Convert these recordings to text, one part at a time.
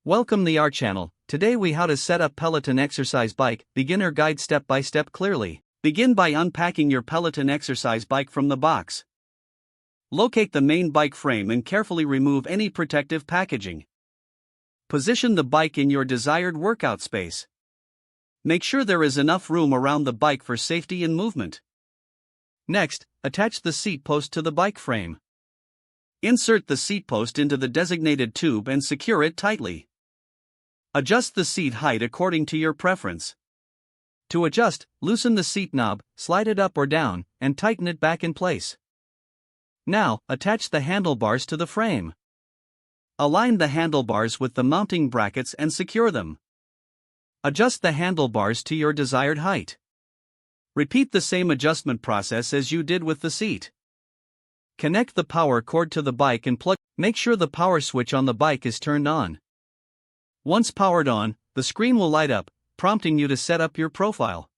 Welcome to our channel. Today we how to set up Peloton exercise bike, beginner guide step by step clearly. Begin by unpacking your Peloton exercise bike from the box. Locate the main bike frame and carefully remove any protective packaging. Position the bike in your desired workout space. Make sure there is enough room around the bike for safety and movement. Next, attach the seat post to the bike frame. Insert the seat post into the designated tube and secure it tightly. Adjust the seat height according to your preference. To adjust, loosen the seat knob, slide it up or down, and tighten it back in place. Now, attach the handlebars to the frame. Align the handlebars with the mounting brackets and secure them. Adjust the handlebars to your desired height. Repeat the same adjustment process as you did with the seat. Connect the power cord to the bike and plug. Make sure the power switch on the bike is turned on. Once powered on, the screen will light up, prompting you to set up your profile.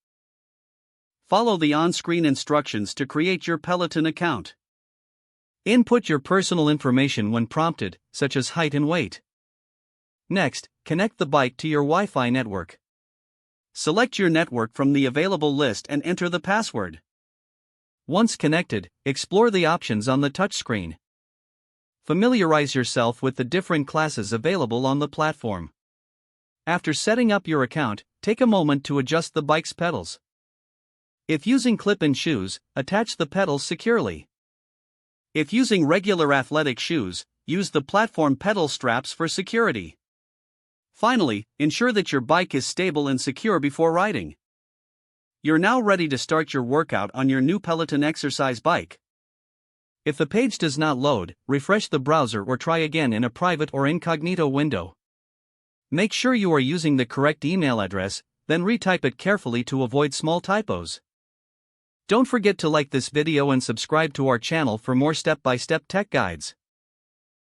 Follow the on-screen instructions to create your Peloton account. Input your personal information when prompted, such as height and weight. Next, connect the bike to your Wi-Fi network. Select your network from the available list and enter the password. Once connected, explore the options on the touchscreen. Familiarize yourself with the different classes available on the platform. After setting up your account, take a moment to adjust the bike's pedals. If using clip-in shoes, attach the pedals securely. If using regular athletic shoes, use the platform pedal straps for security. Finally, ensure that your bike is stable and secure before riding. You're now ready to start your workout on your new Peloton exercise bike. If the page does not load, refresh the browser or try again in a private or incognito window. Make sure you are using the correct email address, then retype it carefully to avoid small typos. Don't forget to like this video and subscribe to our channel for more step-by-step tech guides.